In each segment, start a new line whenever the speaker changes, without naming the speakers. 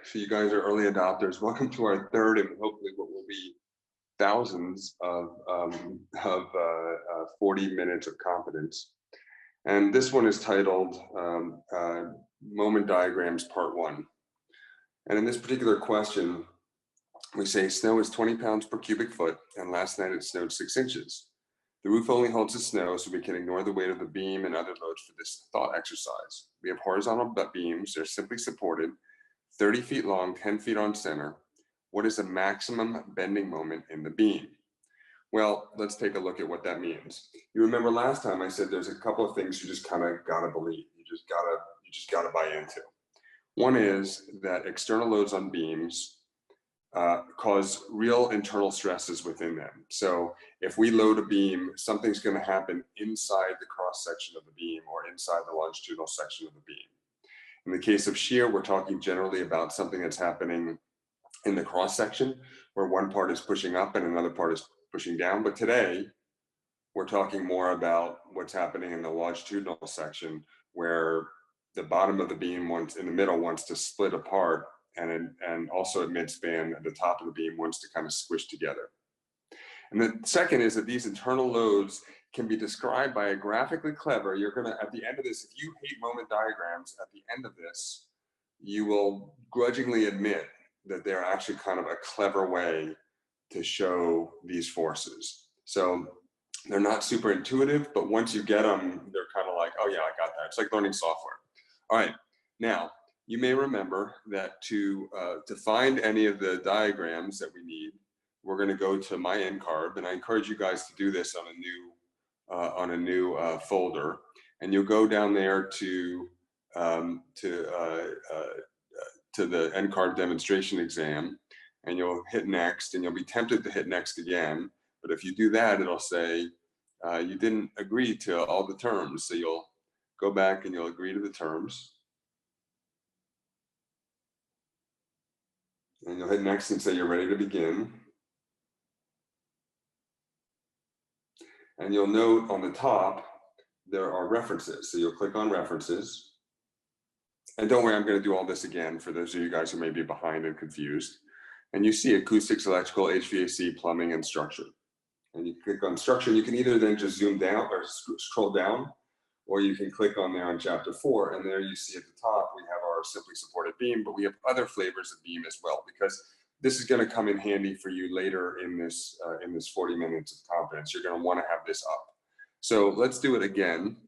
So you guys are early adopters. Welcome to our third and hopefully what will be thousands of 40 minutes of competence. And this one is titled Moment Diagrams Part 1. And in this particular question, we say snow is 20 pounds per cubic foot, and last night it snowed 6 inches. The roof only holds the snow, so we can ignore the weight of the beam and other loads for this thought exercise. We have horizontal beams. They're simply supported, 30 feet long, 10 feet on center. What is the maximum bending moment in the beam? Well, let's take a look at what that means. You remember last time I said there's a couple of things you just kind of gotta believe. You just gotta buy into. One is that external loads on beams cause real internal stresses within them. So if we load a beam, something's going to happen inside the cross section of the beam or inside the longitudinal section of the beam. In the case of shear, we're talking generally about something that's happening in the cross section where one part is pushing up and another part is pushing down. But today, we're talking more about what's happening in the longitudinal section where the bottom of the beam in the middle wants to split apart, and also at midspan at the top of the beam wants to kind of squish together. And the second is that these internal loads can be described by a graphically clever, you're gonna, at the end of this, if you hate moment diagrams, at the end of this, you will grudgingly admit that they're actually kind of a clever way to show these forces. So they're not super intuitive, but once you get them, they're kind of like, oh yeah, I got that. It's like learning software. All right, now, you may remember that to find any of the diagrams that we need, we're going to go to my NCARB, and I encourage you guys to do this on a new folder, and you'll go down there to the NCARB demonstration exam, and you'll hit next, and you'll be tempted to hit next again, but if you do that, it'll say you didn't agree to all the terms, so you'll go back and you'll agree to the terms. And you'll hit next and say you're ready to begin. And you'll note on the top, there are references. So you'll click on references. And don't worry, I'm going to do all this again for those of you guys who may be behind and confused. And you see acoustics, electrical, HVAC, plumbing, and structure. And you click on structure. You can either then just zoom down or scroll down, or you can click on there on chapter 4, and there you see at the top we have our simply supported beam, but we have other flavors of beam as well, because this is going to come in handy for you later in this 40 minutes of competence. You're going to want to have this up. So let's do it again.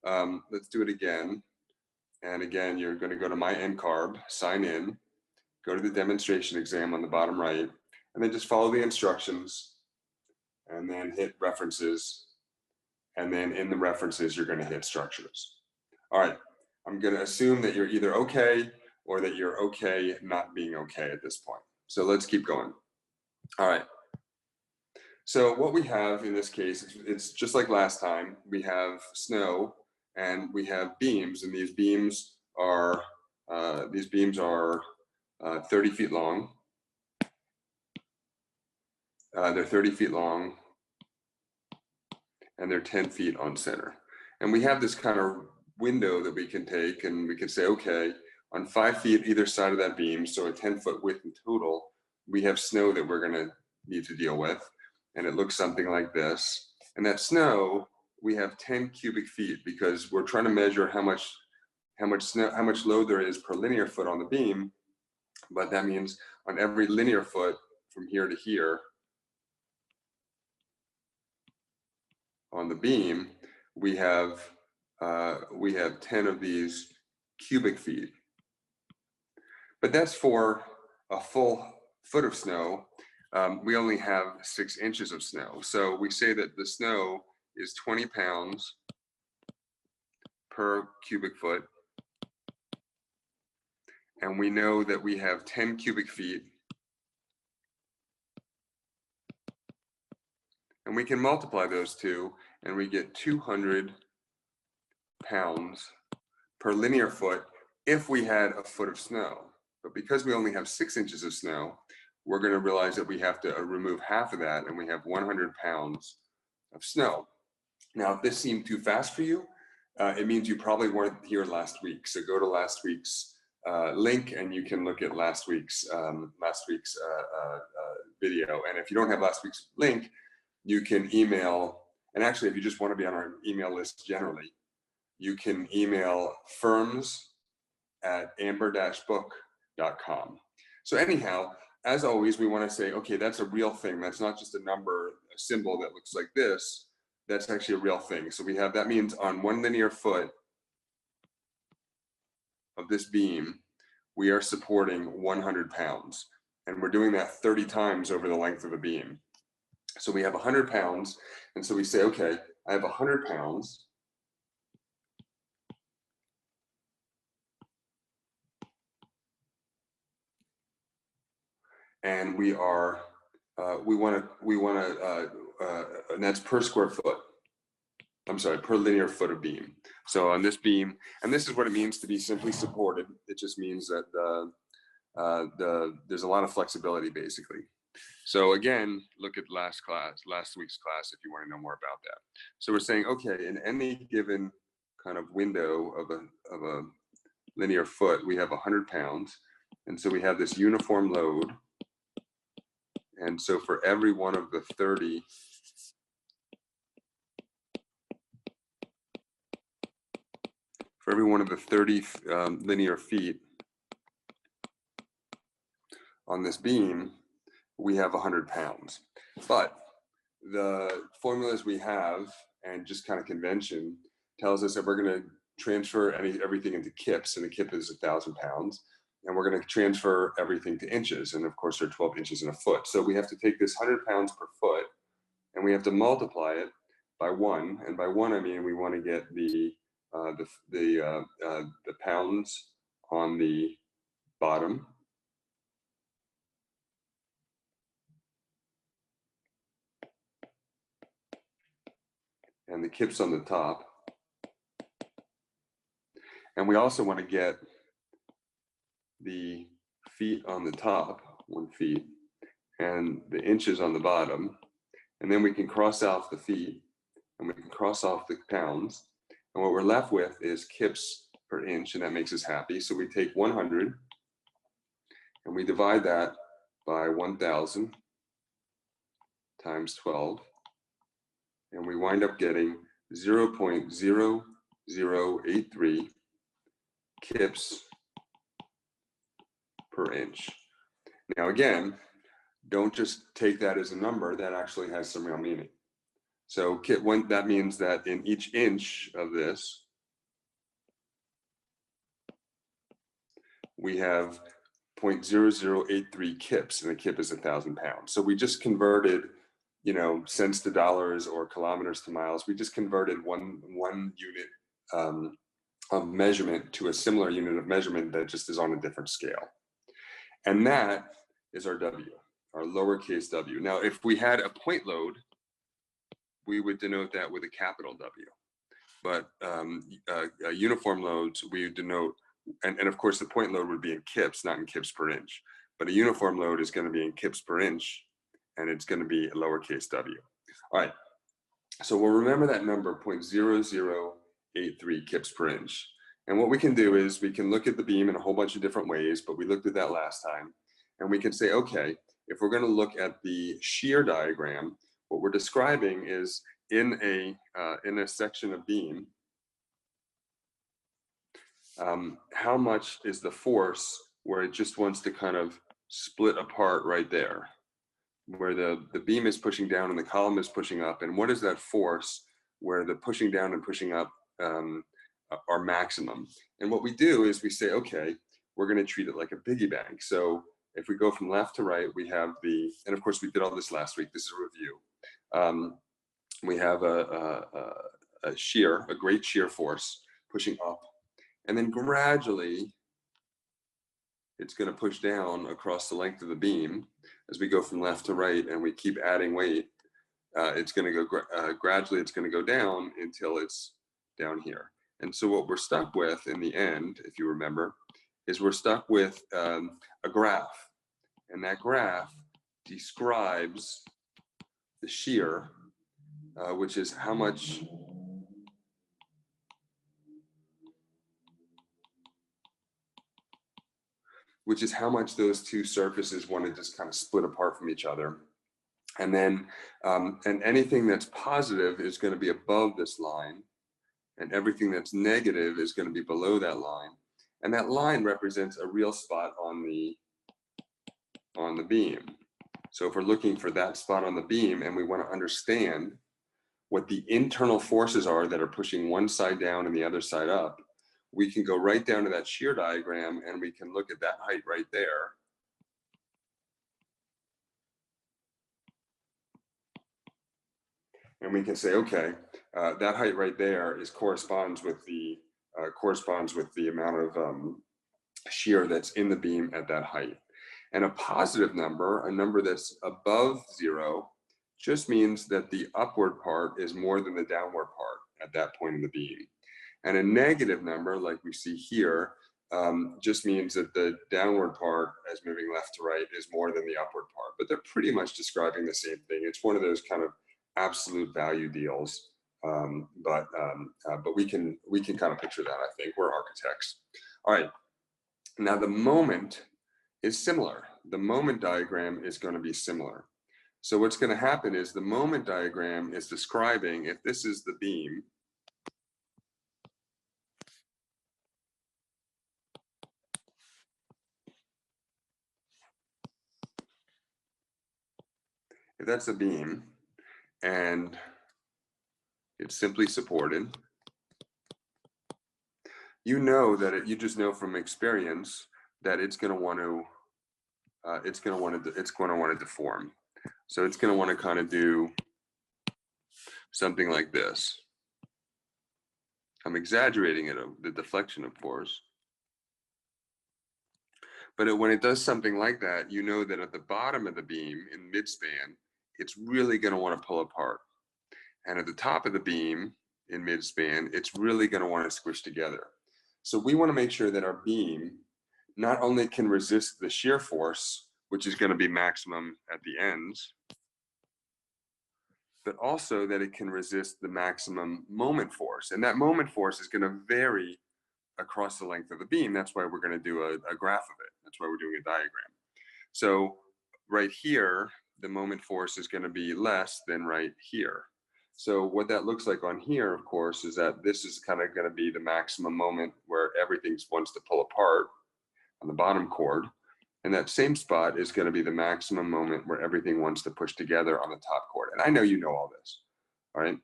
And again, you're going to go to my NCARB, sign in, go to the demonstration exam on the bottom right, and then just follow the instructions, and then hit references. And then in the references, you're going to hit structures. All right, I'm going to assume that you're either okay or that you're okay not being okay at this point. So let's keep going. All right. So what we have in this case, it's just like last time. We have snow and we have beams, and these beams are 30 feet long. They're 30 feet long. And they're 10 feet on center. And we have this kind of window that we can take, and we can say, okay, on 5 feet either side of that beam, so a 10-foot width in total, we have snow that we're gonna need to deal with. And it looks something like this. And that snow, we have 10 cubic feet, because we're trying to measure how much load there is per linear foot on the beam. But that means on every linear foot from here to here, on the beam, we have 10 of these cubic feet. But that's for a full foot of snow. We only have 6 inches of snow. So we say that the snow is 20 pounds per cubic foot. And we know that we have 10 cubic feet. And we can multiply those two, and we get 200 pounds per linear foot if we had a foot of snow. But because we only have 6 inches of snow, we're going to realize that we have to remove half of that, and we have 100 pounds of snow. Now, if this seemed too fast for you, it means you probably weren't here last week. So go to last week's link, and you can look at last week's video. And if you don't have last week's link, you can email. And actually, if you just want to be on our email list generally, you can email firms@amber-book.com. So anyhow, as always, we want to say, okay, that's a real thing. That's not just a number, a symbol that looks like this. That's actually a real thing. So we have, that means on 1 linear foot of this beam, we are supporting 100 pounds. And we're doing that 30 times over the length of a beam. So we have 100 pounds. And so we say, okay, I have 100 pounds. And we want to, and that's per square foot. I'm sorry, per linear foot of beam. So on this beam, and this is what it means to be simply supported. It just means that there's a lot of flexibility, basically. So again, look at last week's class, if you want to know more about that. So we're saying, okay, in any given kind of window of a linear foot, we have 100 pounds. And so we have this uniform load. And so for every one of the 30 linear feet on this beam, we have 100 pounds. But the formulas we have, and just kind of convention, tells us that we're going to transfer everything into kips, and a kip is 1,000 pounds. And we're going to transfer everything to inches. And of course, there are 12 inches in a foot. So we have to take this 100 pounds per foot, and we have to multiply it by 1. And by 1, I mean we want to get the pounds on the bottom, and the kips on the top. And we also want to get the feet on the top, 1 feet, and the inches on the bottom. And then we can cross off the feet, and we can cross off the pounds. And what we're left with is kips per inch, and that makes us happy. So we take 100, and we divide that by 1,000 times 12. And we wind up getting 0.0083 kips per inch. Now again, don't just take that as a number, that actually has some real meaning. So that means that in each inch of this, we have 0.0083 kips, and a kip is 1,000 pounds. So we just converted, cents to dollars or kilometers to miles. We just converted one unit of measurement to a similar unit of measurement that just is on a different scale. And that is our W, our lowercase w. Now, if we had a point load, we would denote that with a capital W. But uniform loads, we denote, and of course the point load would be in kips, not in kips per inch. But a uniform load is going to be in kips per inch, and it's going to be a lowercase w. All right, so we'll remember that number, 0.0083 kips per inch. And what we can do is we can look at the beam in a whole bunch of different ways, but we looked at that last time. And we can say, okay, if we're going to look at the shear diagram, what we're describing is in a section of beam, how much is the force where it just wants to kind of split apart right there, where the beam is pushing down and the column is pushing up, and what is that force where the pushing down and pushing up are maximum? And what we do is we say, okay, we're going to treat it like a piggy bank. So if we go from left to right, we have and of course we did all this last week, this is a review. We have a shear, a great shear force pushing up, and then gradually it's going to push down across the length of the beam as we go from left to right, and we keep adding weight. It's going to go gradually, it's going to go down until it's down here. And so what we're stuck with in the end, if you remember, is we're stuck with a graph, and that graph describes the shear, which is how much I'm, 'cause I'm which is how much those two surfaces want to just kind of split apart from each other. And then, and anything that's positive is going to be above this line, and everything that's negative is going to be below that line. And that line represents a real spot on the beam. So if we're looking for that spot on the beam and we want to understand what the internal forces are that are pushing one side down and the other side up, we can go right down to that shear diagram and we can look at that height right there. And we can say, okay, that height right there corresponds with the amount of shear that's in the beam at that height. And a positive number, a number that's above 0, just means that the upward part is more than the downward part at that point in the beam. And a negative number, like we see here, just means that the downward part, as moving left to right, is more than the upward part. But they're pretty much describing the same thing. It's one of those kind of absolute value deals, but we can kind of picture that. I think we're architects. All right. Now the moment is similar. The moment diagram is going to be similar. So what's going to happen is the moment diagram is describing, if this is the beam, if that's a beam and it's simply supported, you know that you just know from experience that it's going to want to deform. So it's going to want to kind of do something like this. I'm exaggerating it, the deflection, of course. But when it does something like that, you know that at the bottom of the beam in midspan, it's really going to want to pull apart. And at the top of the beam in midspan, it's really going to want to squish together. So we want to make sure that our beam not only can resist the shear force, which is going to be maximum at the ends, but also that it can resist the maximum moment force. And that moment force is going to vary across the length of the beam. That's why we're going to do a graph of it. That's why we're doing a diagram. So right here, the moment force is going to be less than right here. So what that looks like on here, of course, is that this is kind of going to be the maximum moment where everything wants to pull apart on the bottom chord. And that same spot is going to be the maximum moment where everything wants to push together on the top chord. And I know you know all this, all right?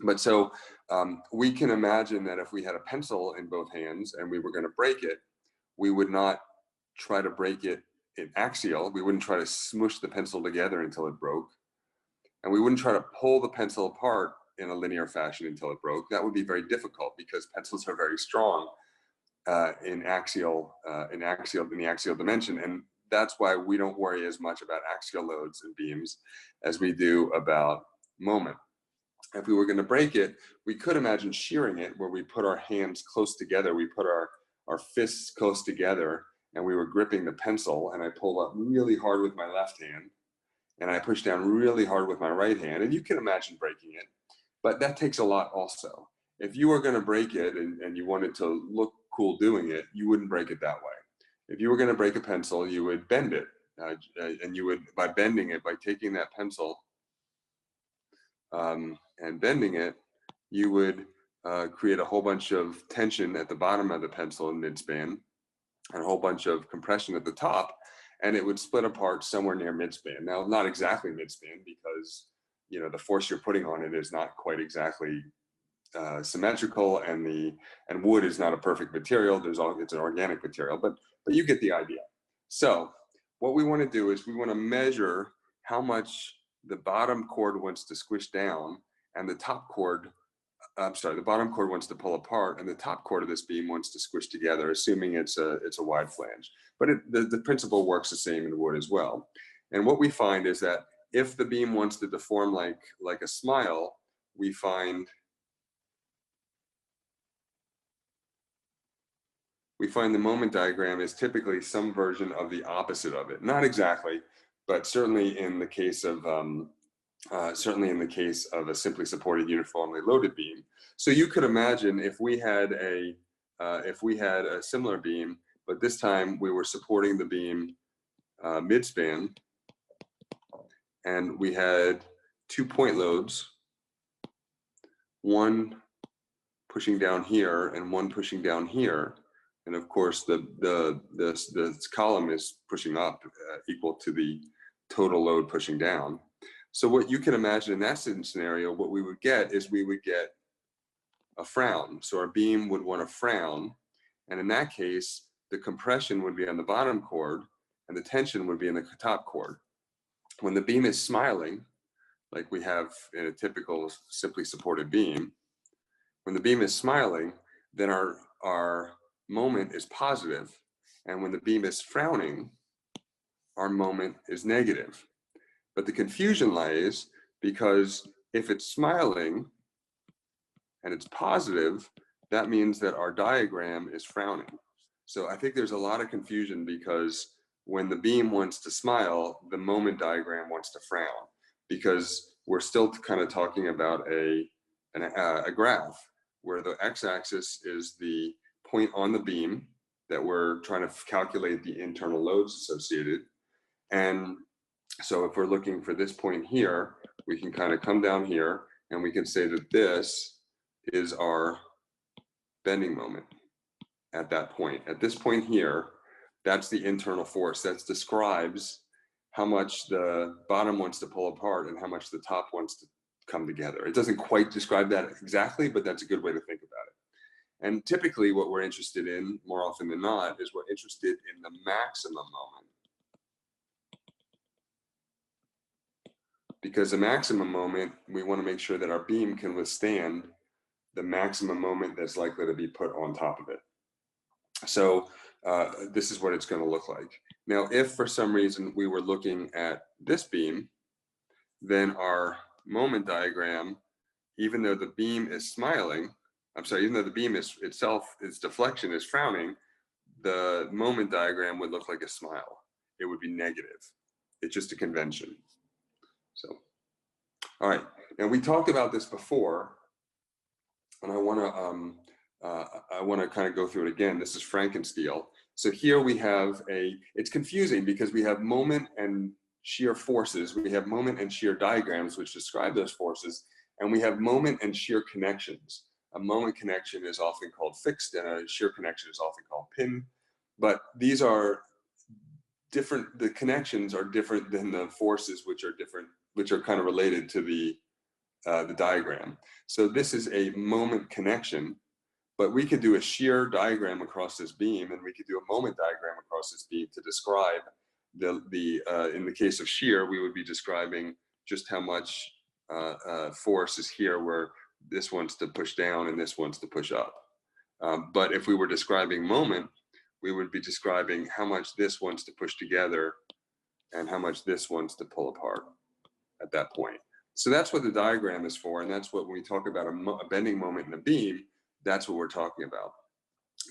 But so we can imagine that if we had a pencil in both hands and we were going to break it, we would not try to break it in axial. We wouldn't try to smush the pencil together until it broke. And we wouldn't try to pull the pencil apart in a linear fashion until it broke. That would be very difficult because pencils are very strong in the axial dimension. And that's why we don't worry as much about axial loads and beams as we do about moment. If we were going to break it, we could imagine shearing it where we put our hands close together. We put our fists close together and we were gripping the pencil, and I pulled up really hard with my left hand and I pushed down really hard with my right hand. And you can imagine breaking it, but that takes a lot also. If you were going to break it and you wanted to look cool doing it, you wouldn't break it that way. If you were going to break a pencil, you would bend it, and you would, by bending it, by taking that pencil and bending it, you would create a whole bunch of tension at the bottom of the pencil in midspan and a whole bunch of compression at the top, and it would split apart somewhere near midspan. Now, not exactly midspan, because the force you're putting on it is not quite exactly symmetrical, and wood is not a perfect material. It's an organic material, but you get the idea. So what we want to do is we want to measure how much the bottom chord wants to squish down and the top chord, the bottom chord wants to pull apart and the top chord of this beam wants to squish together, assuming it's a wide flange. But the principle works the same in wood as well. And what we find is that if the beam wants to deform like a smile, we find the moment diagram is typically some version of the opposite of it. Not exactly, but certainly in the case of a simply supported uniformly loaded beam. So you could imagine if we had a similar beam but this time we were supporting the beam mid-span, and we had 2 point loads, one pushing down here and one pushing down here. And of course, the column is pushing up equal to the total load pushing down. So what you can imagine in that scenario, what we would get is we would get a frown. So our beam would want to frown. And in that case, the compression would be on the bottom chord and the tension would be in the top chord. When the beam is smiling, like we have in a typical simply supported beam, when the beam is smiling, then our moment is positive. And when the beam is frowning, our moment is negative. But the confusion lies because if it's smiling and it's positive, that means that our diagram is frowning. So I think there's a lot of confusion because when the beam wants to smile, the moment diagram wants to frown, because we're still kind of talking about a graph where the x-axis is the point on the beam that we're trying to calculate the internal loads associated. And so if we're looking for this point here, we can kind of come down here and we can say that this is our bending moment at that point. At this point here, that's the internal force that describes how much the bottom wants to pull apart and how much the top wants to come together. It doesn't quite describe that exactly, but that's a good way to think about it. And typically what we're interested in, more often than not, is we're interested in the maximum moment. Because the maximum moment, we want to make sure that our beam can withstand the maximum moment that's likely to be put on top of it. So this is what it's going to look like. Now, if for some reason we were looking at this beam, then our moment diagram, even though the beam is smiling, even though the beam is itself, its deflection is frowning, the moment diagram would look like a smile. It would be negative. It's just a convention. So, all right. Now we talked about this before, and I want to kind of go through it again. This is Frankensteel. So here we have it's confusing because we have moment and shear forces. We have moment and shear diagrams which describe those forces, and we have moment and shear connections. A moment connection is often called fixed and a shear connection is often called pin, but these are different. The connections are different than the forces, which are kind of related to the diagram. So this is a moment connection, but we could do a shear diagram across this beam, and we could do a moment diagram across this beam to describe in the case of shear, we would be describing just how much force is here, where this wants to push down and this wants to push up. But if we were describing moment, we would be describing how much this wants to push together and how much this wants to pull apart at that point. So that's what the diagram is for, and that's what, when we talk about a bending moment in a beam, that's what we're talking about.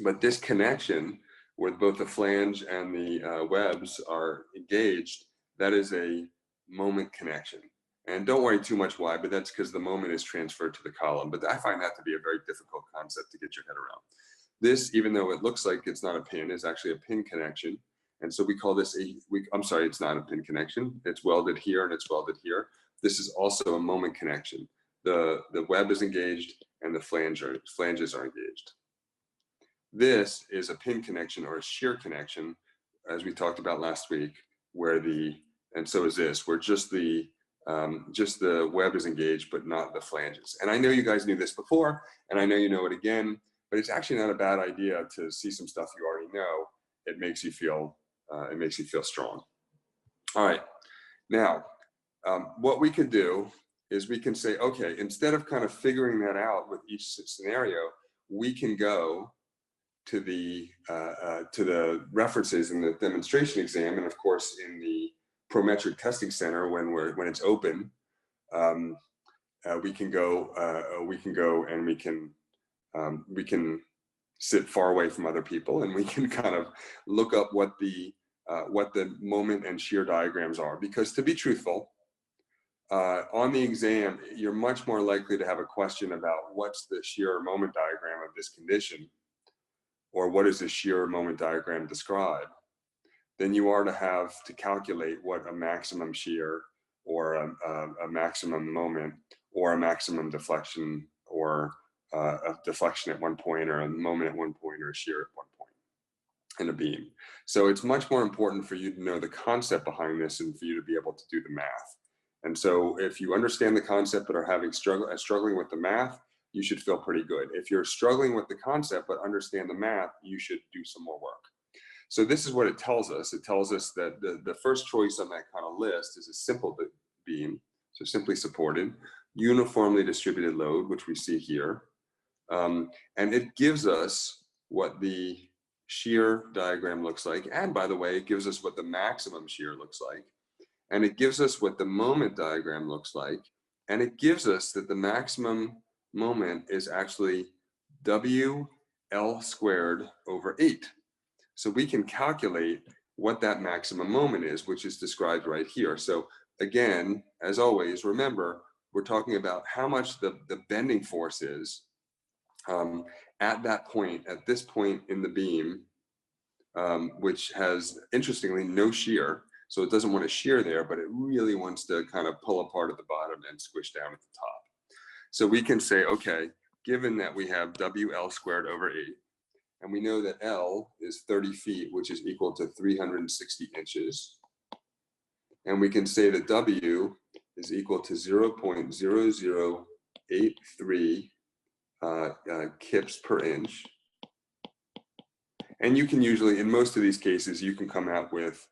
But this connection, where both the flange and the webs are engaged, that is a moment connection. And don't worry too much why, but that's because the moment is transferred to the column. But I find that to be a very difficult concept to get your head around. This, even though it looks like it's not a pin, is actually a pin connection. And so we call this it's not a pin connection. It's welded here and it's welded here. This is also a moment connection. The web is engaged and the flanges are engaged. This is a pin connection or a shear connection, as we talked about last week, where and so is this, where just the web is engaged, but not the flanges. And I know you guys knew this before, and I know you know it again, but it's actually not a bad idea to see some stuff you already know. It makes you feel strong. All right, now what we can do is we can say, okay, instead of kind of figuring that out with each scenario, we can go to the references in the demonstration exam, and of course in the Prometric Testing Center when it's open. We can go and we can sit far away from other people, and we can kind of look up what the moment and shear diagrams are. Because to be truthful, on the exam, you're much more likely to have a question about what's the shear or moment diagram of this condition, or what does a shear moment diagram describe, then you are to have to calculate what a maximum shear or a maximum moment or a maximum deflection or a deflection at one point or a moment at one point or a shear at one point in a beam. So it's much more important for you to know the concept behind this and for you to be able to do the math. And so if you understand the concept but are struggling with the math, you should feel pretty good. If you're struggling with the concept but understand the math, you should do some more work. So this is what it tells us. It tells us that the first choice on that kind of list is a simple beam, so simply supported, uniformly distributed load, which we see here. And it gives us what the shear diagram looks like. And by the way, it gives us what the maximum shear looks like. And it gives us what the moment diagram looks like. And it gives us that the maximum moment is actually WL squared over 8. So we can calculate what that maximum moment is, which is described right here. So again, as always, remember, we're talking about how much the bending force is at that point, at this point in the beam, which has, interestingly, no shear. So it doesn't want to shear there, but it really wants to kind of pull apart at the bottom and squish down at the top. So we can say, okay, given that we have WL squared over 8, and we know that L is 30 feet, which is equal to 360 inches. And we can say that W is equal to 0.0083 kips per inch. And you can usually, in most of these cases, you can come out with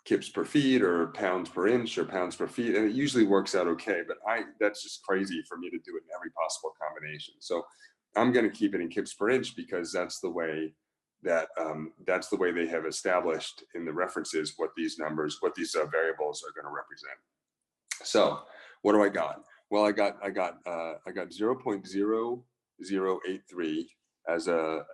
kips per feet or pounds per inch or pounds per feet, and it usually works out okay, but that's just crazy for me to do it in every possible combination. So I'm going to keep it in kips per inch because that's the way that that's the way they have established in the references what these numbers, what these variables are going to represent. So what do I got? Well, I got 0.0083 as a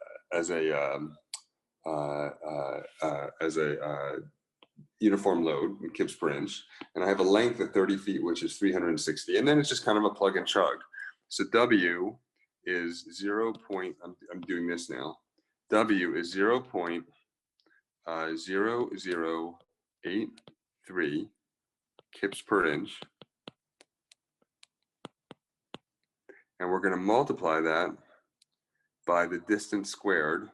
uniform load in kips per inch, and I have a length of 30 feet, which is 360, and then it's just kind of a plug and chug. So W is I'm doing this now. W is 0.0083 kips per inch, and we're going to multiply that by the distance squared,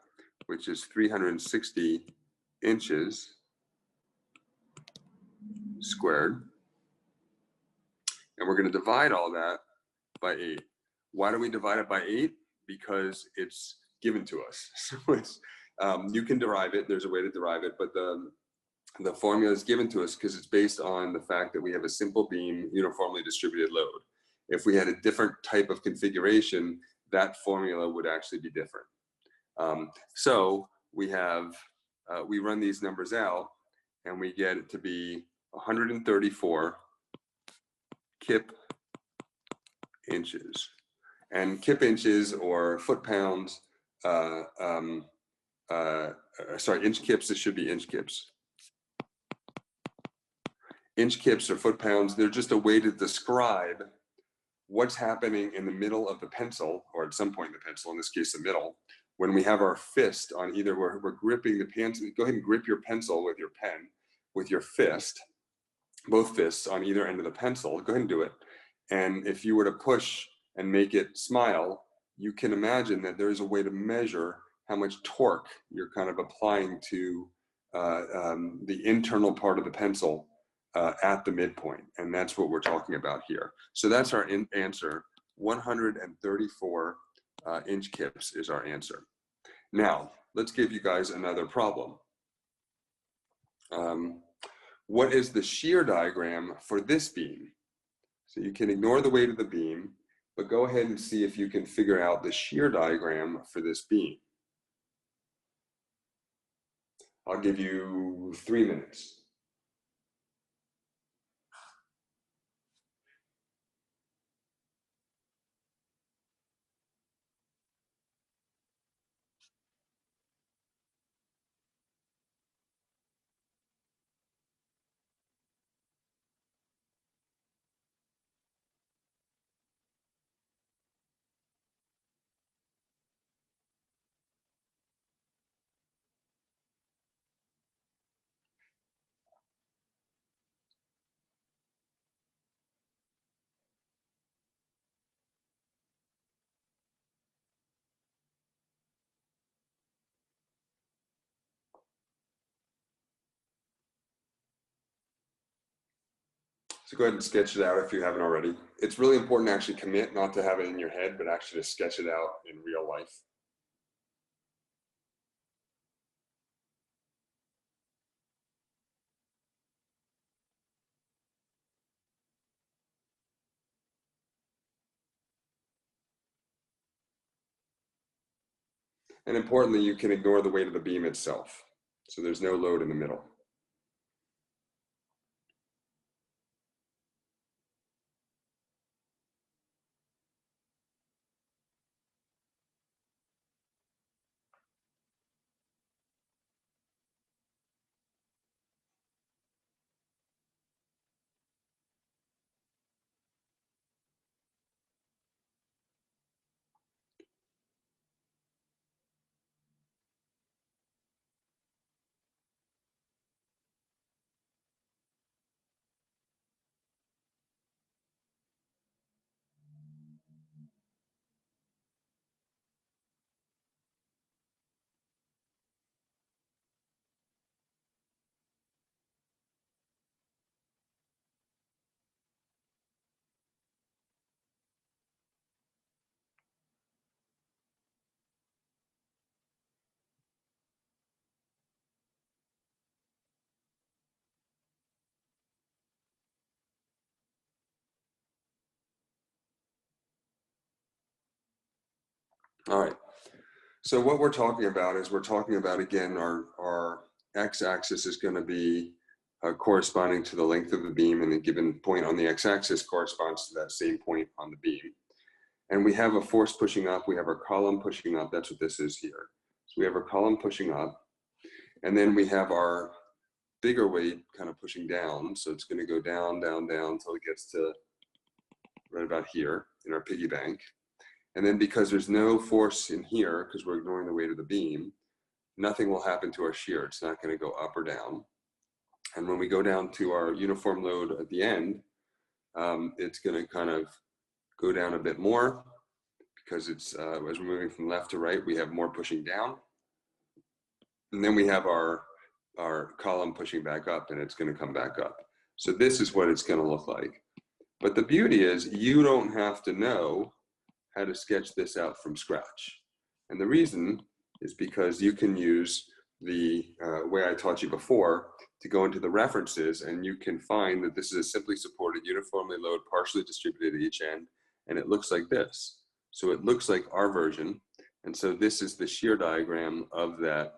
which is 360 inches squared, and we're going to divide all that by 8. Why do we divide it by 8? Because it's given to us. So it's you can derive it. There's a way to derive it, but the formula is given to us because it's based on the fact that we have a simple beam, uniformly distributed load. If we had a different type of configuration, that formula would actually be different. So we run these numbers out, and we get it to be 134 kip inches. And kip inches or foot pounds, sorry, inch kips, this should be inch kips. Inch kips or foot pounds, they're just a way to describe what's happening in the middle of the pencil, or at some point in the pencil, in this case, the middle, when we have our fist on either, we're gripping the pencil. Go ahead and grip your pencil with your pen, with your fist, both fists on either end of the pencil. Go ahead and do it. And if you were to push and make it smile, you can imagine that there is a way to measure how much torque you're kind of applying to the internal part of the pencil at the midpoint. And that's what we're talking about here. So that's our answer. 134 inch kips is our answer. Now, let's give you guys another problem. What is the shear diagram for this beam? So you can ignore the weight of the beam, but go ahead and see if you can figure out the shear diagram for this beam. I'll give you 3 minutes. So go ahead and sketch it out if you haven't already. It's really important to actually commit, not to have it in your head, but actually to sketch it out in real life. And importantly, you can ignore the weight of the beam itself. So there's no load in the middle. All right. So what we're talking about is again, our x-axis is going to be corresponding to the length of the beam, and a given point on the x-axis corresponds to that same point on the beam. And we have a force pushing up, we have our column pushing up, that's what this is here. So we have our column pushing up, and then we have our bigger weight kind of pushing down. So it's going to go down, down, down until it gets to right about here in our piggy bank. And then because there's no force in here, because we're ignoring the weight of the beam, nothing will happen to our shear. It's not going to go up or down. And when we go down to our uniform load at the end, it's going to kind of go down a bit more because it's as we're moving from left to right, we have more pushing down. And then we have our column pushing back up, and it's going to come back up. So this is what it's going to look like. But the beauty is you don't have to know how to sketch this out from scratch. And the reason is because you can use the way I taught you before to go into the references, and you can find that this is a simply supported, uniformly load, partially distributed at each end, and it looks like this. So it looks like our version, and so this is the shear diagram of that,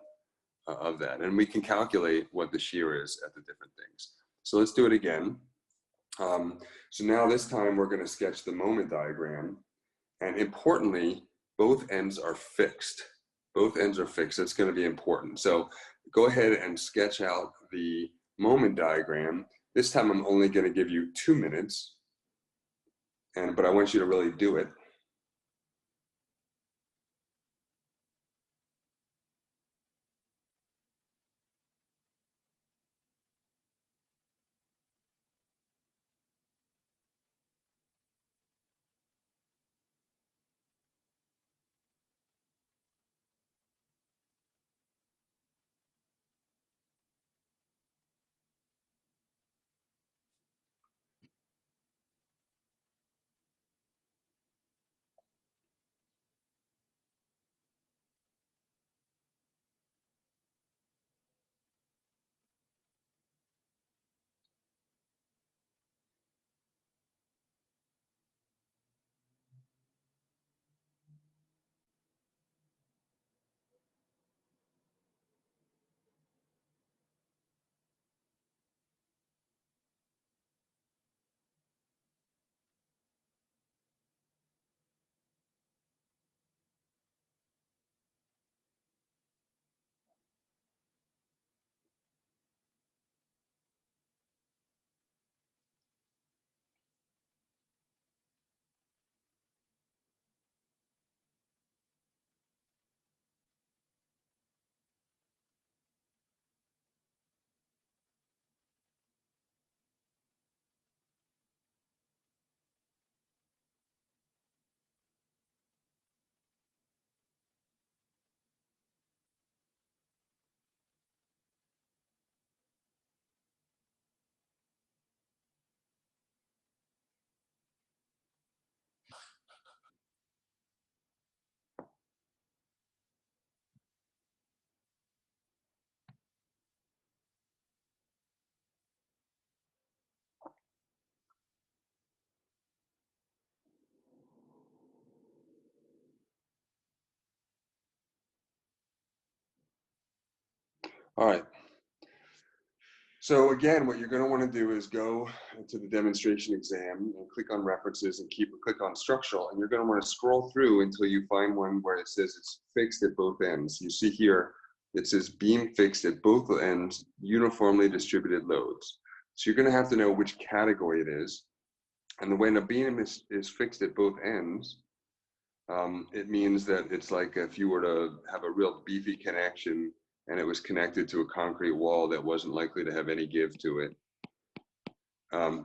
and we can calculate what the shear is at the different things. So let's do it again. So now this time we're going to sketch the moment diagram. And importantly, both ends are fixed. Both ends are fixed. That's going to be important. So go ahead and sketch out the moment diagram. This time I'm only going to give you 2 minutes, but I want you to really do it. All right. So again, what you're going to want to do is go to the demonstration exam and click on references and click on structural, and you're going to want to scroll through until you find one where it says it's fixed at both ends. You see here, it says beam fixed at both ends, uniformly distributed loads. So you're going to have to know which category it is. And when a beam is fixed at both ends, it means that it's like if you were to have a real beefy connection and it was connected to a concrete wall that wasn't likely to have any give to it.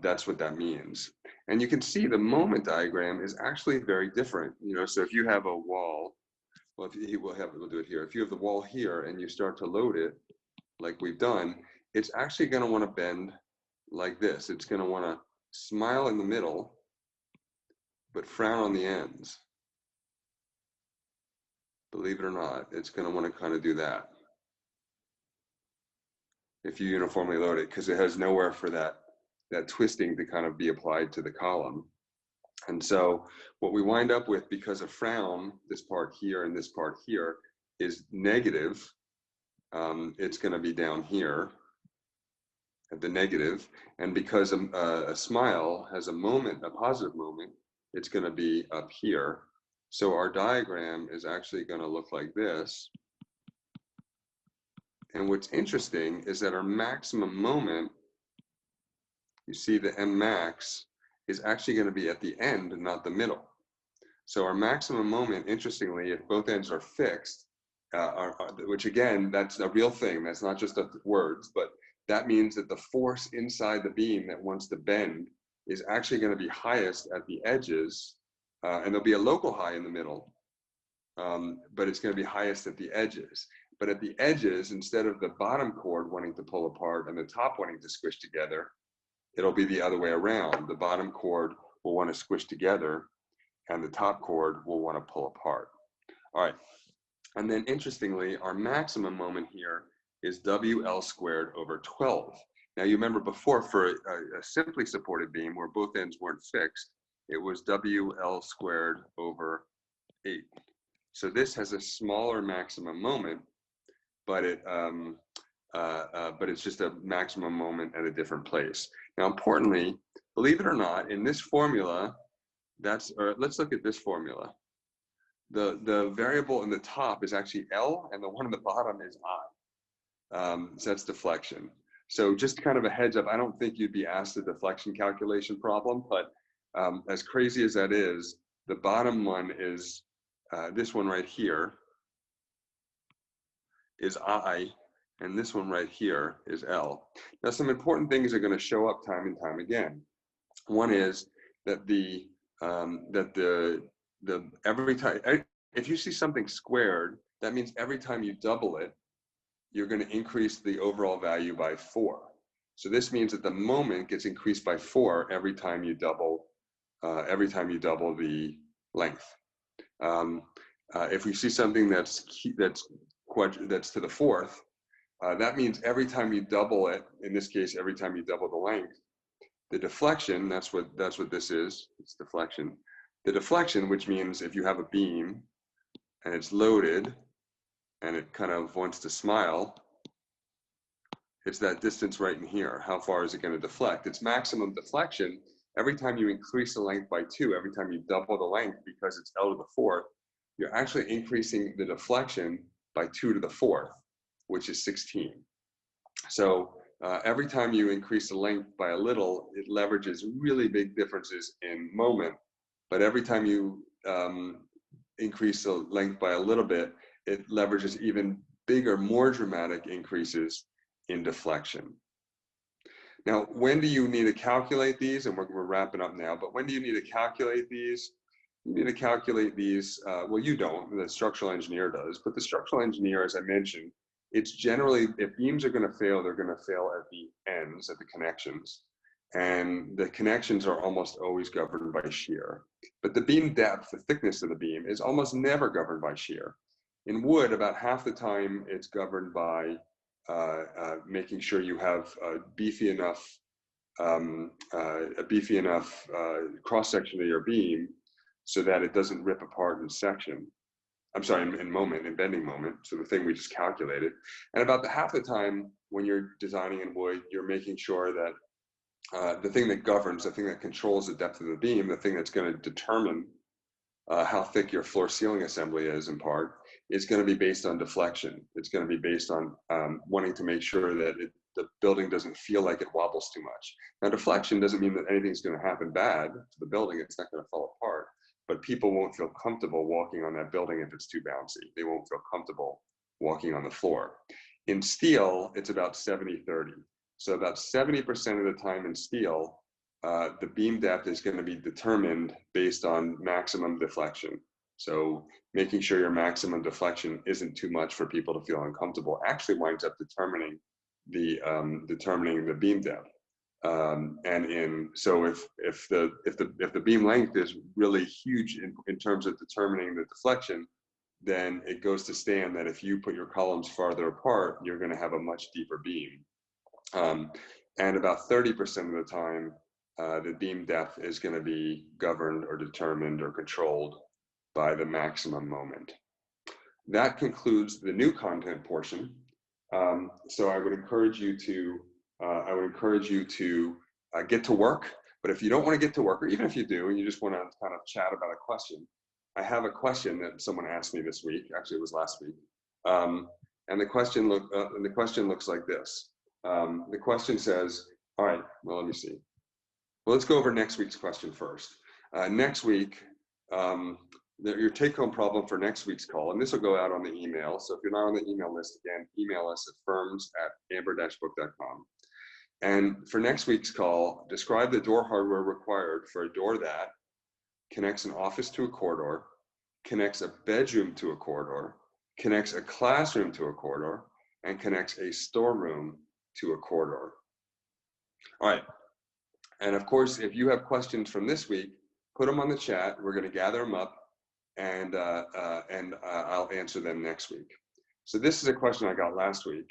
That's what that means. And you can see the moment diagram is actually very different. You know, so if you have a wall, well, we'll do it here. If you have the wall here and you start to load it, like we've done, it's actually going to want to bend like this. It's going to want to smile in the middle, but frown on the ends. Believe it or not, it's going to want to kind of do that if you uniformly load it, because it has nowhere for that twisting to kind of be applied to the column. And so what we wind up with, because of frown, this part here and this part here is negative. It's going to be down here at the negative, and because a smile has a moment, a positive moment, it's going to be up here. So our diagram is actually going to look like this. And what's interesting is that our maximum moment, you see the M max, is actually going to be at the end and not the middle. So our maximum moment, interestingly, if both ends are fixed, which again, that's a real thing, that's not just words, but that means that the force inside the beam that wants to bend is actually going to be highest at the edges, and there'll be a local high in the middle, but it's going to be highest at the edges. But at the edges, instead of the bottom chord wanting to pull apart and the top wanting to squish together, it'll be the other way around. The bottom chord will want to squish together and the top chord will want to pull apart. All right. And then interestingly, our maximum moment here is WL squared over 12. Now you remember before, for a simply supported beam where both ends weren't fixed, it was WL squared over 8. So this has a smaller maximum moment, but it's just a maximum moment at a different place. Now, importantly, believe it or not, in this formula, let's look at this formula. The variable in the top is actually L, and the one in the bottom is I. So that's deflection. So just kind of a heads up, I don't think you'd be asked a deflection calculation problem, but as crazy as that is, the bottom one is this one right here is I, and this one right here is L. Now, some important things are going to show up time and time again. One is that every time, if you see something squared, that means every time you double it, you're going to increase the overall value by 4. So this means that the moment gets increased by 4 every time you double the length. If we see something that's to the 4th, that means every time you double it, in this case, every time you double the length, the deflection, that's what this is, it's deflection. The deflection, which means if you have a beam and it's loaded and it kind of wants to smile, it's that distance right in here. How far is it going to deflect? Its maximum deflection, every time you increase the length by 2, every time you double the length because it's L to the 4th, you're actually increasing the deflection by 2 to the 4th, which is 16. So every time you increase the length by a little, it leverages really big differences in moment. But every time you increase the length by a little bit, it leverages even bigger, more dramatic increases in deflection. Now, when do you need to calculate these? And we're wrapping up now, but when do you need to calculate these? You need to calculate these, well, you don't, the structural engineer does, but the structural engineer, as I mentioned, it's generally, if beams are going to fail, they're going to fail at the ends, at the connections. And the connections are almost always governed by shear. But the beam depth, the thickness of the beam, is almost never governed by shear. In wood, about half the time, it's governed by making sure you have a beefy enough cross-section of your beam so that it doesn't rip apart in section. I'm sorry, in bending moment, so the thing we just calculated. And about half the time when you're designing in wood, you're making sure that the thing that governs, the thing that controls the depth of the beam, the thing that's going to determine how thick your floor ceiling assembly is in part, is going to be based on deflection. It's going to be based on wanting to make sure that the building doesn't feel like it wobbles too much. Now, deflection doesn't mean that anything's going to happen bad to the building. It's not going to fall apart, but people won't feel comfortable walking on that building if it's too bouncy. They won't feel comfortable walking on the floor. In steel, it's about 70-30. So about 70% of the time in steel, the beam depth is going to be determined based on maximum deflection. So making sure your maximum deflection isn't too much for people to feel uncomfortable actually winds up determining the beam depth. So if the beam length is really huge in terms of determining the deflection, then it goes to stand that if you put your columns farther apart, you're going to have a much deeper beam. And about 30% of the time, the beam depth is going to be governed or determined or controlled by the maximum moment. That concludes the new content portion. So I would encourage you to get to work. But if you don't want to get to work, or even if you do and you just want to kind of chat about a question, I have a question that someone asked me this week. Actually, it was last week, and the question looks like this. The question says, "All right, well, let me see. Well, let's go over next week's question first. Next week, your take-home problem for next week's call, and this will go out on the email. So if you're not on the email list, again, email us at firms@amber-book.com. And for next week's call, describe the door hardware required for a door that connects an office to a corridor, connects a bedroom to a corridor, connects a classroom to a corridor, and connects a storeroom to a corridor." All right. And of course, if you have questions from this week, put them on the chat. We're going to gather them up, and I'll answer them next week. So this is a question I got last week.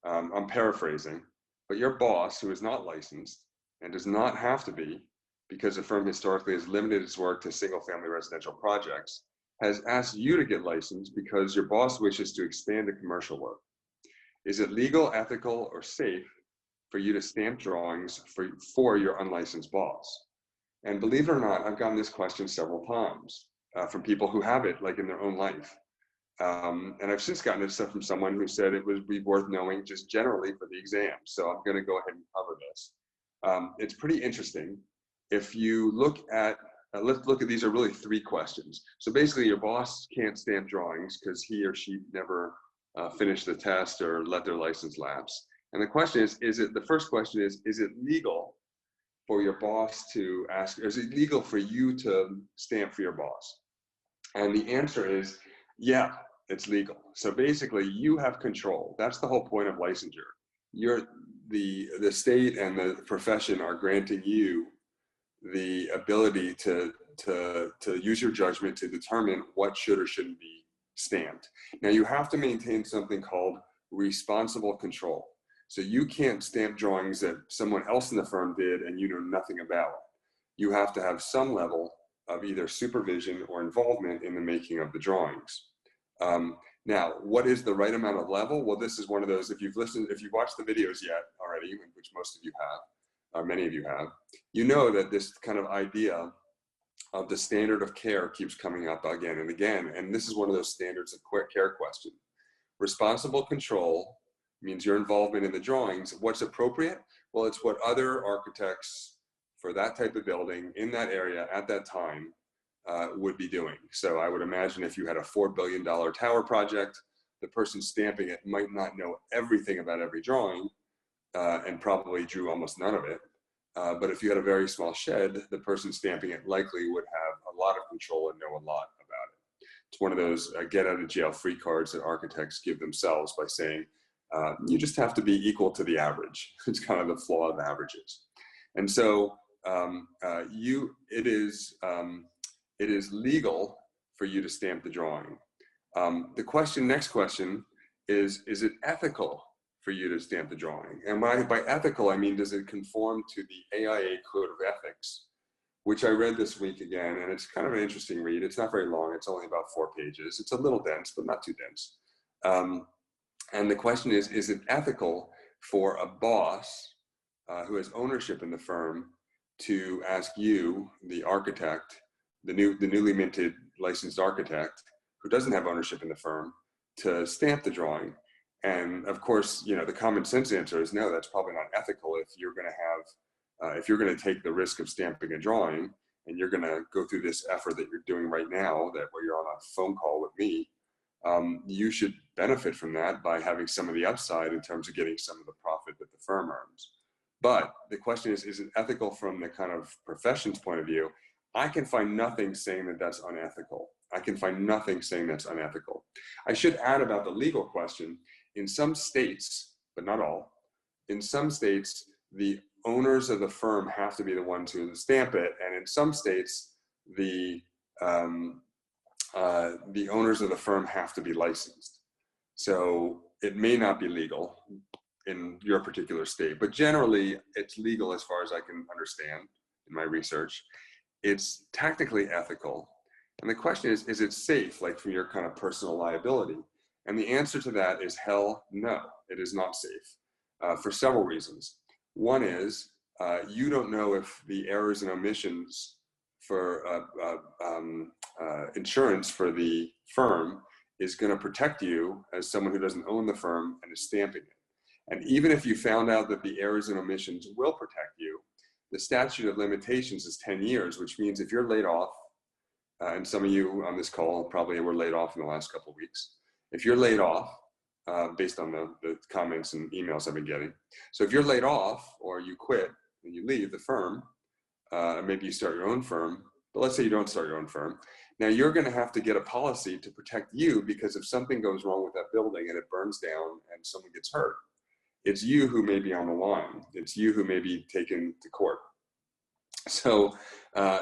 I'm paraphrasing, but your boss, who is not licensed and does not have to be, because the firm historically has limited its work to single-family residential projects, has asked you to get licensed because your boss wishes to expand to commercial work. Is it legal, ethical, or safe for you to stamp drawings for your unlicensed boss? And believe it or not, I've gotten this question several times from people who have it like in their own life. And I've since gotten this stuff from someone who said it would be worth knowing just generally for the exam. So I'm going to go ahead and cover this. It's pretty interesting. If you look at, let's look at, these are really three questions. So basically your boss can't stamp drawings because he or she never finished the test or let their license lapse. And the question is the first question is it legal for your boss to ask, is it legal for you to stamp for your boss? And the answer is, yeah, it's legal. So basically you have control. That's the whole point of licensure. The state and the profession are granting you the ability to use your judgment to determine what should or shouldn't be stamped. Now you have to maintain something called responsible control. So you can't stamp drawings that someone else in the firm did and you know nothing about. You have to have some level of either supervision or involvement in the making of the drawings. Now, what is the right amount of level? Well, this is one of those, if you've watched the videos yet already, which most of you have, or many of you have, you know that this kind of idea of the standard of care keeps coming up again and again. And this is one of those standards of care question. Responsible control means your involvement in the drawings. What's appropriate? Well, it's what other architects for that type of building in that area at that time would be doing. So I would imagine if you had a $4 billion tower project, the person stamping it might not know everything about every drawing and probably drew almost none of it. But if you had a very small shed, the person stamping it likely would have a lot of control and know a lot about it. It's one of those get out of jail free cards that architects give themselves by saying, you just have to be equal to the average. It's kind of the flaw of averages. And so it is legal for you to stamp the drawing. The next question is it ethical for you to stamp the drawing? And by ethical, I mean, does it conform to the AIA Code of Ethics, which I read this week again, and it's kind of an interesting read. It's not very long. It's only about 4 pages. It's a little dense, but not too dense. And the question is it ethical for a boss who has ownership in the firm to ask you, the architect, the newly minted licensed architect, who doesn't have ownership in the firm, to stamp the drawing? And of course, you know, the common sense answer is no, that's probably not ethical if you're going to have, if you're going to take the risk of stamping a drawing and you're going to go through this effort that you're doing right now, that where you're on a phone call with me, you should benefit from that by having some of the upside in terms of getting some of the profit that the firm earns. But the question is it ethical from the kind of profession's point of view? I can find nothing saying that that's unethical. I can find nothing saying that's unethical. I should add about the legal question, in some states, but not all, in some states, the owners of the firm have to be the ones who stamp it, and in some states, the owners of the firm have to be licensed. So it may not be legal in your particular state, but generally it's legal as far as I can understand in my research. It's technically ethical. And the question is it safe, like from your kind of personal liability? And the answer to that is hell no, it is not safe for several reasons. One is you don't know if the errors and omissions for insurance for the firm is going to protect you as someone who doesn't own the firm and is stamping it. And even if you found out that the errors and omissions will protect you, the statute of limitations is 10 years, which means if you're laid off, and some of you on this call probably were laid off in the last couple of weeks. If you're laid off, based on the comments and emails I've been getting. So if you're laid off or you quit and you leave the firm, maybe you start your own firm, but let's say you don't start your own firm. Now you're going to have to get a policy to protect you, because if something goes wrong with that building and it burns down and someone gets hurt, it's you who may be on the line. It's you who may be taken to court. So,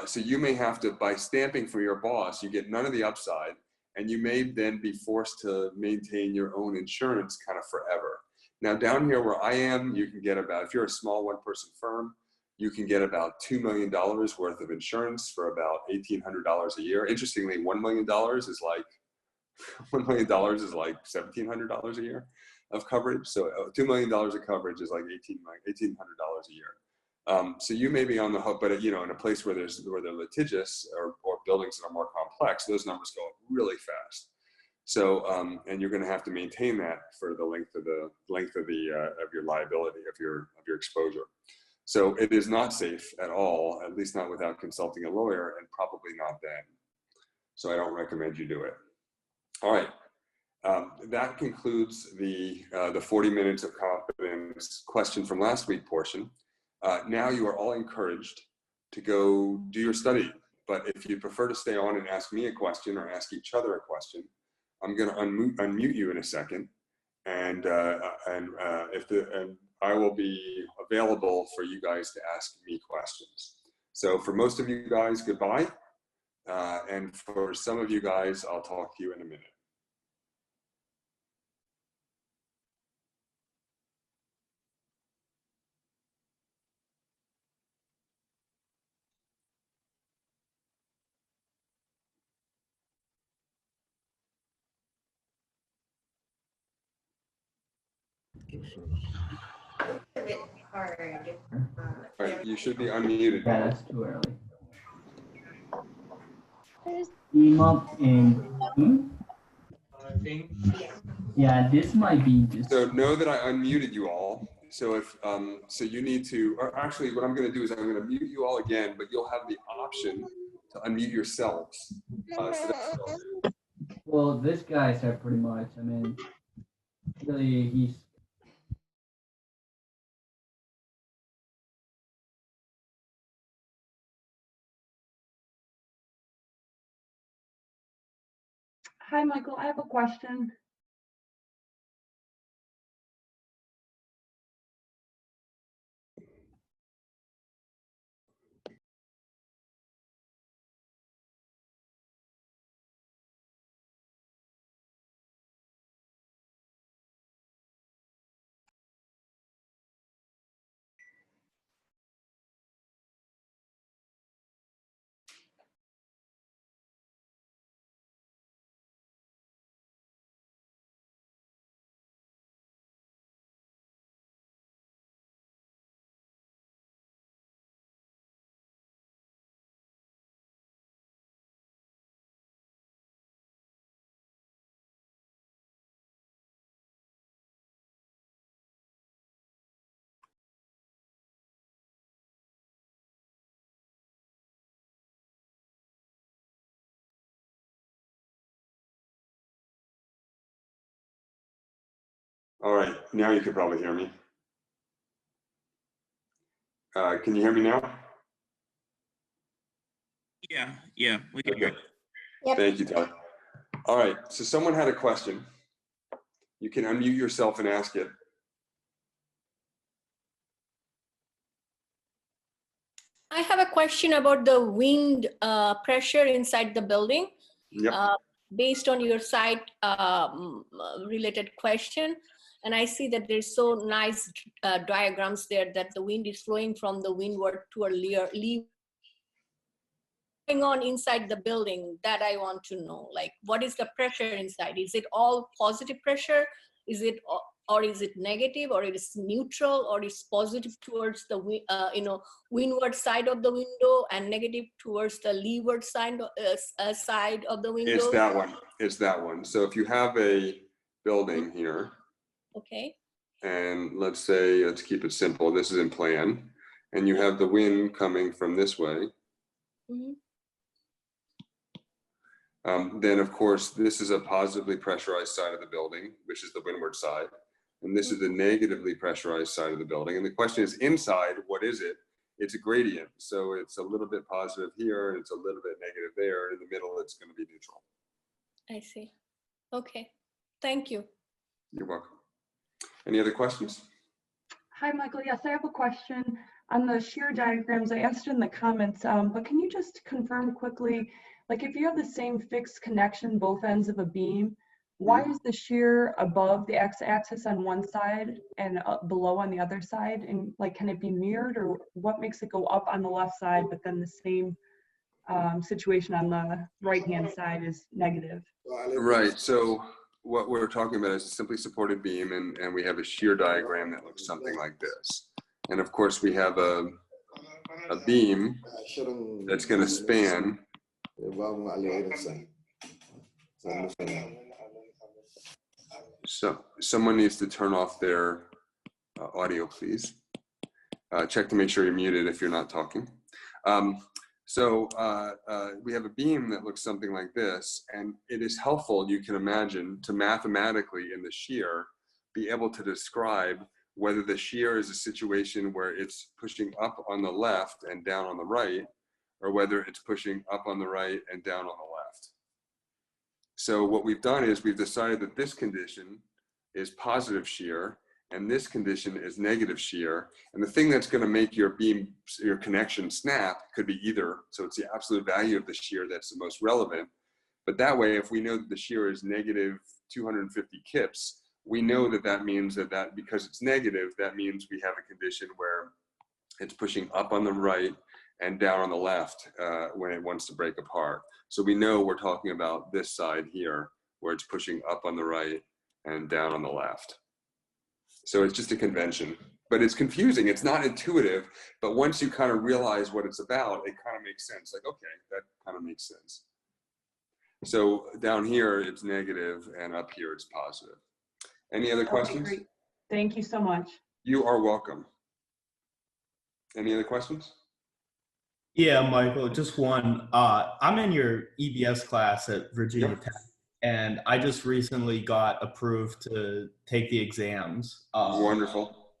so you may have to, by stamping for your boss, you get none of the upside, and you may then be forced to maintain your own insurance kind of forever. Now down here where I am, you can get about, if you're a small one-person firm, you can get about $2 million worth of insurance for about $1,800 a year. Interestingly, $1 million is like, $1 million is like $1,700 a year of coverage. So $2 million of coverage is like $1,800 a year. So you may be on the hook, but you know, in a place where they're litigious or buildings that are more complex, those numbers go up really fast. So and you're going to have to maintain that for the length of your liability, of your exposure. So it is not safe at all, at least not without consulting a lawyer, and probably not then. So I don't recommend you do it. All right. That concludes the 40 minutes of competence question from last week portion. Now you are all encouraged to go do your study. But if you prefer to stay on and ask me a question or ask each other a question, I'm going to unmute you in a second, and I will be available for you guys to ask me questions. So for most of you guys, goodbye. And for some of you guys, I'll talk to you in a minute.
A bit hard.
All right, you should be unmuted.
Yeah, that's too early. Team up in yeah, this might be just.
So know that I unmuted you all. So if so, you need to. Or actually, what I'm going to do is I'm going to mute you all again, but you'll have the option to unmute yourselves.
Well, this guy said pretty much. I mean, really, he's.
Hi, Michael. I have a question.
All right, now you can probably hear me. Can you hear me now?
Yeah, we can hear.
Okay.
Yep.
Thank you, Tyler. All right, so someone had a question. You can unmute yourself and ask it.
I have a question about the wind pressure inside the building.
Yep.
Based on your site related question. And I see that there's so nice diagrams there that the wind is flowing from the windward to a leeward. Going on inside the building that I want to know, like what is the pressure inside? Is it all positive pressure? Is it or is it negative, or it is neutral, or is positive towards the windward side of the window and negative towards the leeward side of the window?
It's that one. It's that one. So if you have a building here,
Okay.
and let's say, let's keep it simple. This is in plan, and you have the wind coming from this way.
Mm-hmm.
Then of course, this is a positively pressurized side of the building, which is the windward side. And this is the negatively pressurized side of the building. And the question is, inside, what is it? It's a gradient. So it's a little bit positive here, and it's a little bit negative there. And in the middle, it's going to be neutral.
I see. Okay. Thank you.
You're welcome. Any other questions?
Hi, Michael. Yes, I have a question on the shear diagrams. I asked in the comments, but can you just confirm quickly, like if you have the same fixed connection both ends of a beam, why is the shear above the x-axis on one side and below on the other side? And like, can it be mirrored, or what makes it go up on the left side, but then the same situation on the right-hand side is negative?
Right. So what we're talking about is a simply supported beam, and we have a shear diagram that looks something like this. And of course, we have a beam that's going to span. So someone needs to turn off their audio, please. Check to make sure you're muted if you're not talking. We have a beam that looks something like this, and it is helpful, you can imagine, to mathematically in the shear be able to describe whether the shear is a situation where it's pushing up on the left and down on the right, or whether it's pushing up on the right and down on the left. So what we've done is we've decided that this condition is positive shear, and this condition is negative shear. And the thing that's going to make your beam, your connection snap could be either, so it's the absolute value of the shear that's the most relevant. But that way, if we know that the shear is negative 250 kips, we know that that means that because it's negative, that means we have a condition where it's pushing up on the right and down on the left when it wants to break apart. So we know we're talking about this side here, where it's pushing up on the right and down on the left. So it's just a convention, but it's confusing. It's not intuitive, but once you kind of realize what it's about, it kind of makes sense. Like, okay, that kind of makes sense. So down here, it's negative, and up here, it's positive. Any other questions?
Okay, great. Thank you so much.
You are welcome. Any other questions?
Yeah, Michael, just one. I'm in your EBS class at Virginia
Yep.
Tech, and I just recently got approved to take the exams.
Wonderful.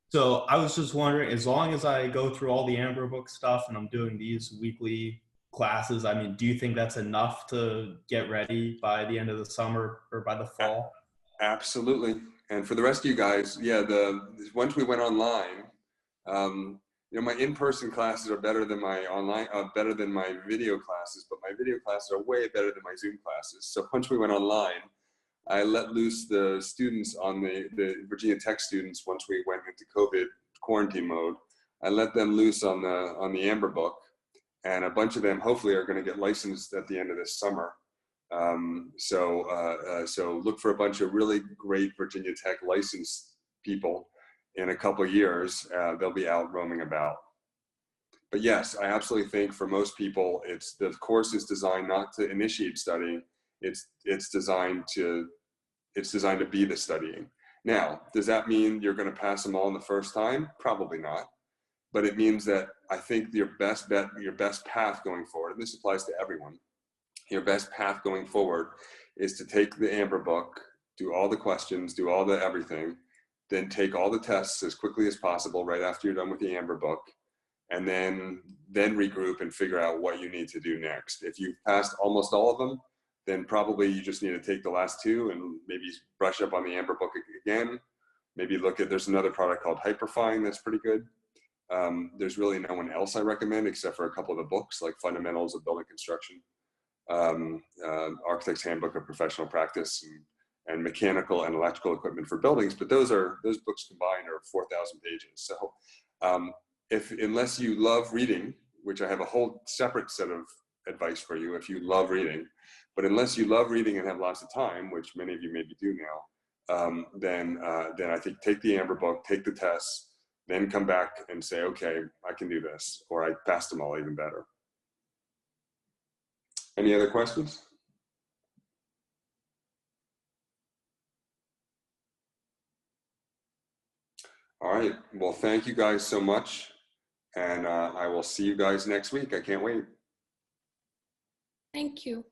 So I was just wondering, as long as I go through all the Amber Book stuff and I'm doing these weekly classes, I mean, do you think that's enough to get ready by the end of the summer or by the fall?
Absolutely. And for the rest of you guys, yeah, once we went online, you know, my in-person classes are better than my online, better than my video classes, but my video classes are way better than my Zoom classes. So once we went online, I let loose the students on the Virginia Tech students. Once we went into COVID quarantine mode, I let them loose on the Amber Book, and a bunch of them hopefully are going to get licensed at the end of this summer. So look for a bunch of really great Virginia Tech licensed people. In a couple of years, they'll be out roaming about. But yes, I absolutely think for most people, the course is designed not to initiate studying. It's designed to be the studying. Now, does that mean you're going to pass them all in the first time? Probably not. But it means that I think your best bet, your best path going forward, and this applies to everyone, your best path going forward is to take the Amber Book do all the questions, do all the everything, then take all the tests as quickly as possible right after you're done with the Amber book, and then regroup and figure out what you need to do next. If you've passed almost all of them, then probably you just need to take the last two and maybe brush up on the Amber book again. Maybe look at, there's another product called Hyperfine that's pretty good. There's really no one else I recommend except for a couple of the books like Fundamentals of Building Construction, Architect's Handbook of Professional Practice, and Mechanical and Electrical Equipment for Buildings. But those books combined are 4,000 pages. So unless you love reading, which I have a whole separate set of advice for you if you love reading, but unless you love reading and have lots of time, which many of you maybe do now, then I think take the Amber book, take the tests, then come back and say, okay, I can do this, or I passed them all, even better. Any other questions? All right, well, thank you guys so much. And I will see you guys next week. I can't wait.
Thank you.